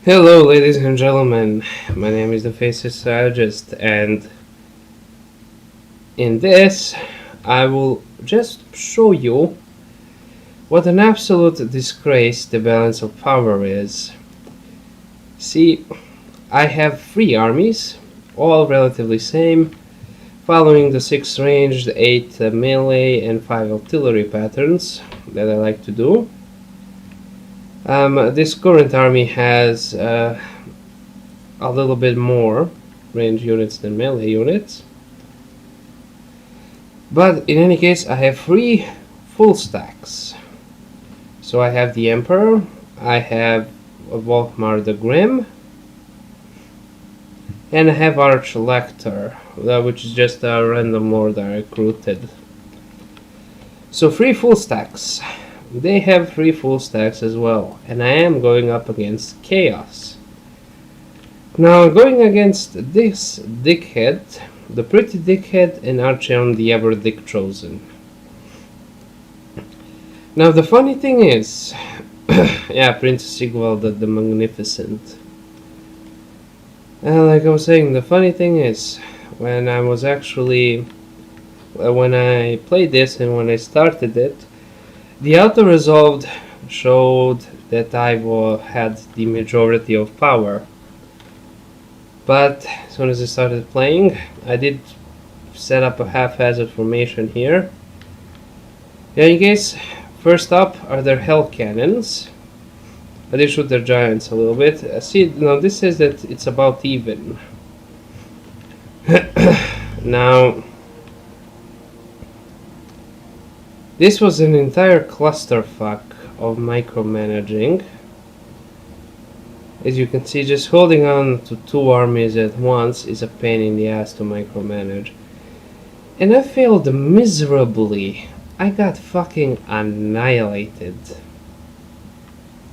Hello, ladies and gentlemen. My name is the Faces Strategist, and in this, I will just show you what an absolute disgrace the balance of power is. See, I have 3 armies, all relatively same, following the 6 ranged, 8 melee, and 5 artillery patterns that I like to do. This current army has a little bit more range units than melee units. But in any case, I have 3 full stacks. So I have the Emperor, I have WARHAMMER the Grim, and I have Arch-Lector, which is just a random lord I recruited. So 3 full stacks. They have 3 full stacks as well, and I am going up against Chaos. Now going against this dickhead, the pretty dickhead, and Archeon the ever dick chosen. Now the funny thing is, yeah, Prince Sigvald the Magnificent. Like I was saying, the funny thing is, when I played this and when I started it, the auto-resolved showed that I had the majority of power. But as soon as I started playing, I did set up a haphazard formation here. In any case, first up are their hell cannons. I did shoot their giants a little bit. See, now this says that it's about even. Now, this was an entire clusterfuck of micromanaging. As you can see, just holding on to 2 armies at once is a pain in the ass to micromanage. And I failed miserably. I got fucking annihilated.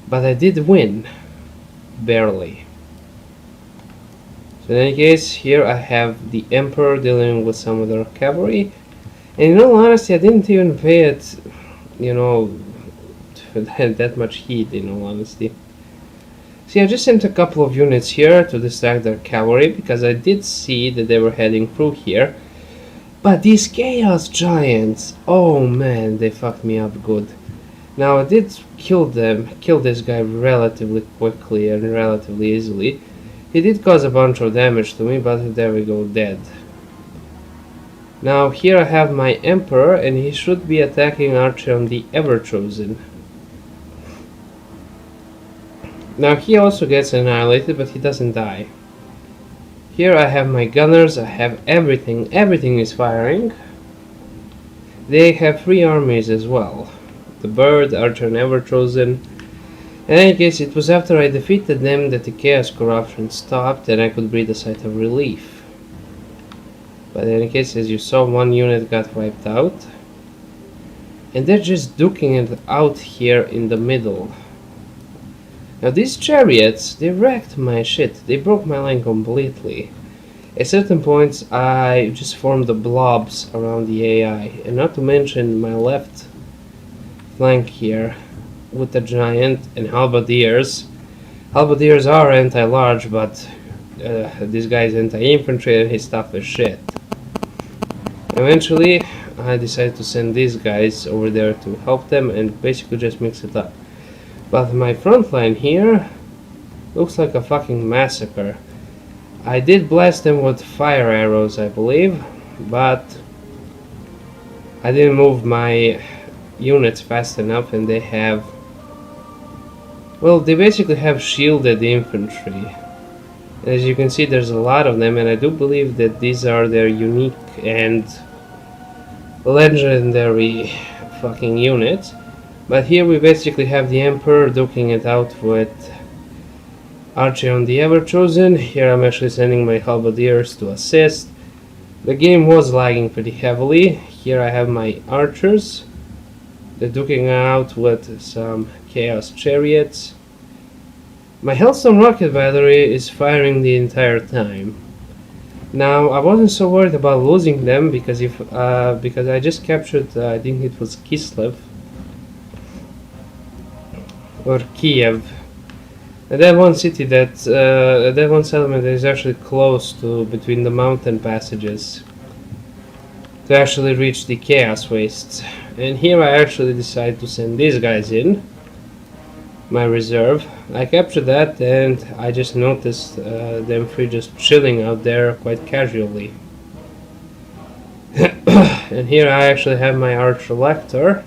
But I did win. Barely. So in any case, here I have the Emperor dealing with some of their cavalry. And in all honesty, I didn't even pay it, that much heed, in all honesty. See, I just sent a couple of units here to distract their cavalry, because I did see that they were heading through here. But these Chaos Giants, oh man, they fucked me up good. Now, I did kill this guy relatively quickly and relatively easily. He did cause a bunch of damage to me, but there we go, dead. Now, here I have my Emperor, and he should be attacking Archeon the Ever-Chosen. Now he also gets annihilated, but he doesn't die. Here I have my gunners, I have everything is firing. They have 3 armies as well. The Bird, Archeon Ever-Chosen. In any case, it was after I defeated them that the Chaos Corruption stopped and I could breathe a sigh of relief. But in any case, as you saw, 1 unit got wiped out. And they're just duking it out here in the middle. Now these chariots, they wrecked my shit. They broke my line completely. At certain points, I just formed the blobs around the AI. And not to mention my left flank here with the giant and halberdiers. Halberdiers are anti-large, but this guy's anti-infantry and his stuff is shit. Eventually, I decided to send these guys over there to help them and basically just mix it up. But my front line here looks like a fucking massacre. I did blast them with fire arrows, I believe, but I didn't move my units fast enough, and they have... well, they basically have shielded the infantry. As you can see, there's a lot of them, and I do believe that these are their unique and legendary fucking units. But here we basically have the Emperor duking it out with Archeon the Ever-Chosen. Here I'm actually sending my halberdiers to assist. The game was lagging pretty heavily. Here I have my archers. They're duking out with some Chaos Chariots. My Hellstone rocket battery is firing the entire time. Now, I wasn't so worried about losing them because because I just captured, I think it was Kislev or Kiev. And that one city that one settlement is actually close to between the mountain passages to actually reach the chaos wastes. And here I actually decided to send these guys in, my reserve. I captured that and I just noticed them three just chilling out there quite casually. And here I actually have my archer lector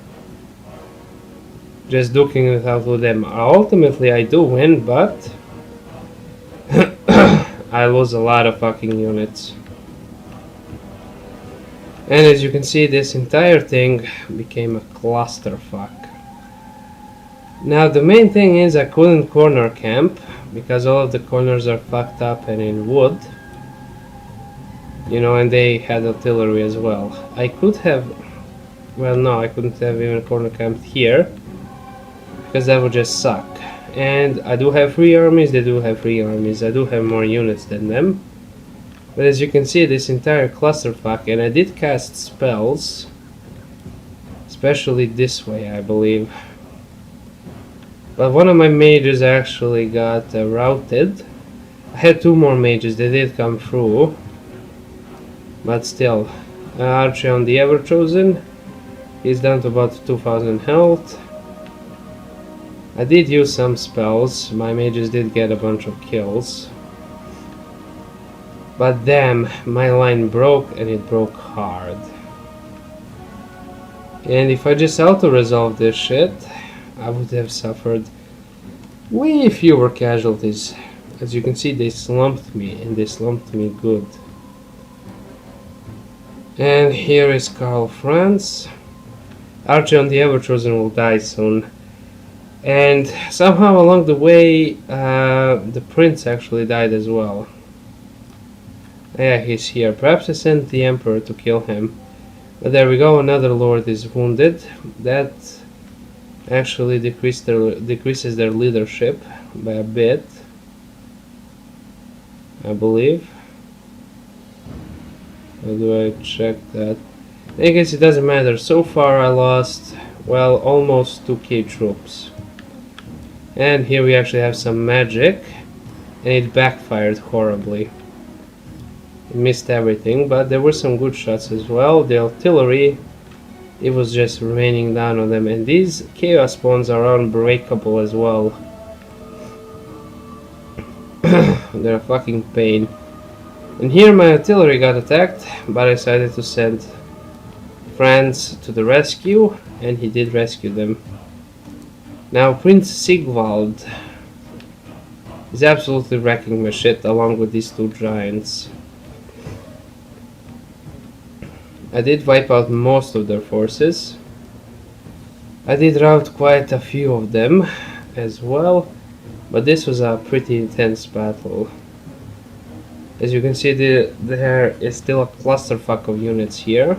just duking it out with them. Ultimately I do win, but I lose a lot of fucking units. And as you can see, this entire thing became a clusterfuck. Now the main thing is I couldn't corner camp because all of the corners are fucked up and in wood. You know, and they had artillery as well. I could have, well no, I couldn't have even corner camped here because that would just suck. And I do have 3 armies, they do have 3 armies, I do have more units than them. But as you can see, this entire clusterfuck, and I did cast spells, especially this way I believe. But one of my mages actually got routed. I had 2 more mages, they did come through. But still, Archie on the Ever-Chosen, he's down to about 2000 health. I did use some spells, my mages did get a bunch of kills. But damn, my line broke and it broke hard. And if I just auto-resolve this shit, I would have suffered way fewer casualties. As you can see, they slumped me, and they slumped me good. And here is Karl Franz. Archie on the Ever-Chosen will die soon. And somehow along the way, the prince actually died as well. Yeah, he's here. Perhaps I sent the Emperor to kill him. But there we go, another lord is wounded. That actually decreases their leadership by a bit, I believe. How do I check that? I guess it doesn't matter. So far I lost, well, almost 2k troops. And here we actually have some magic, and it backfired horribly. It missed everything, but there were some good shots as well. The artillery, it was just raining down on them, and these chaos spawns are unbreakable as well. They're a fucking pain. And here my artillery got attacked, but I decided to send Franz to the rescue, and he did rescue them. Now Prince Sigvald is absolutely wrecking my shit along with these 2 giants. I did wipe out most of their forces. I did rout quite a few of them as well, but this was a pretty intense battle. As you can see, there is still a clusterfuck of units here.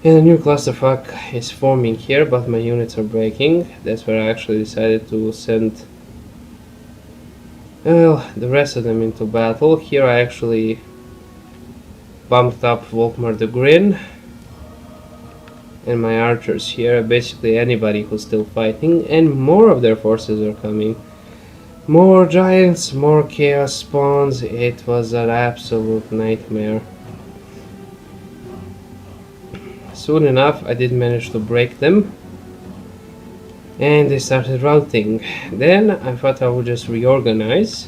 And a new clusterfuck is forming here, but my units are breaking. That's where I actually decided to send, well, the rest of them into battle. Here I actually bumped up Volkmar the Grin. And my archers here, basically anybody who's still fighting, and more of their forces are coming. More giants, more chaos spawns. It was an absolute nightmare. Soon enough I did manage to break them, and they started routing. Then I thought I would just reorganize,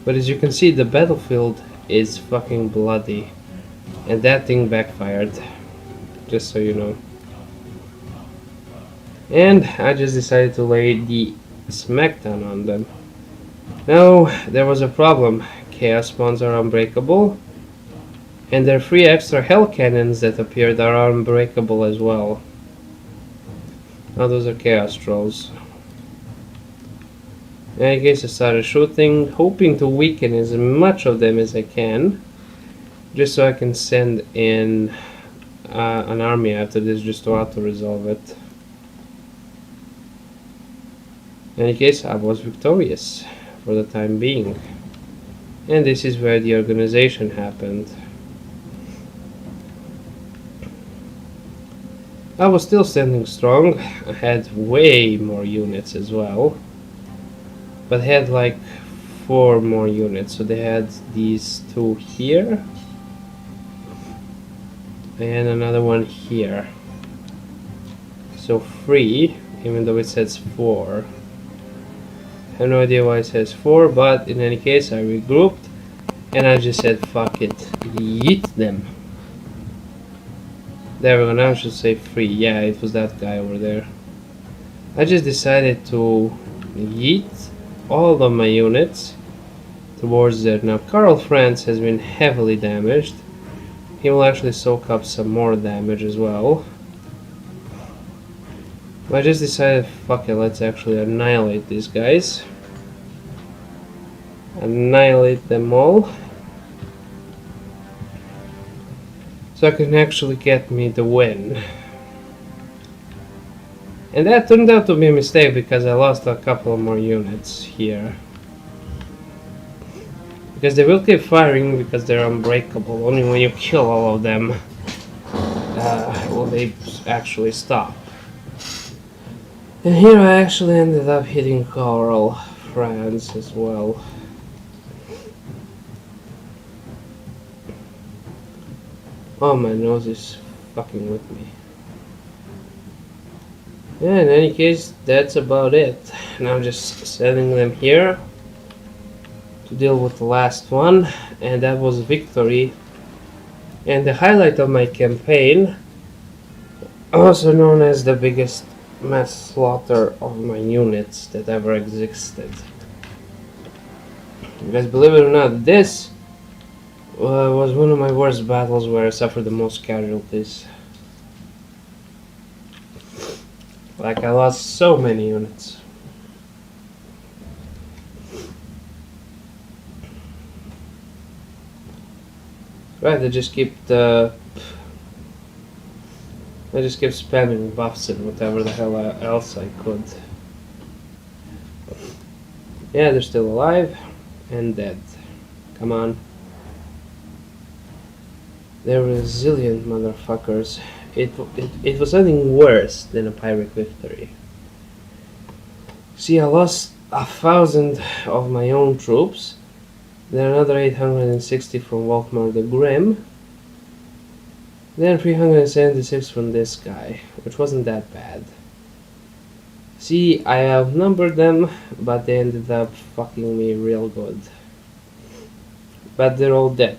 but as you can see, the battlefield is fucking bloody, and that thing backfired, just so you know. And I just decided to lay the smackdown on them. Now there was a problem. Chaos spawns are unbreakable, and their 3 extra hell cannons that appeared are unbreakable as well. Now those are chaos trolls. And I guess I started shooting, hoping to weaken as much of them as I can, just so I can send in an army after this just to auto-resolve it. In any case, I was victorious for the time being. And this is where the organization happened. I was still standing strong. I had way more units as well. but had like 4 more units. So they had these 2 here and another one here. So 3, even though it says 4. I have no idea why it says 4, but in any case I regrouped and I just said fuck it, yeet them. There we go, now I should say 3. Yeah, it was that guy over there. I just decided to yeet all of my units towards there. Now Karl Franz has been heavily damaged. He will actually soak up some more damage as well. I just decided, fuck it, let's actually annihilate these guys. Annihilate them all. So I can actually get me the win. And that turned out to be a mistake because I lost a couple more units here. Because they will keep firing because they're unbreakable. Only when you kill all of them will they actually stop. And here I actually ended up hitting Karl Franz as well. Oh, my nose is fucking with me. Yeah, in any case, that's about it. Now I'm just sending them here to deal with the last one, and that was victory. And the highlight of my campaign, also known as the biggest mass slaughter of my units that ever existed. Because believe it or not, this was one of my worst battles where I suffered the most casualties. Like I lost so many units. Right, I just kept spamming buffs and whatever the hell else I could. Yeah, they're still alive and dead. Come on. They're resilient motherfuckers. It was nothing worse than a Pyrrhic victory. See, I lost 1,000 of my own troops, then another 860 from WARHAMMER the Grim, then 376 from this guy, which wasn't that bad. See, I outnumbered them, but they ended up fucking me real good. But they're all dead.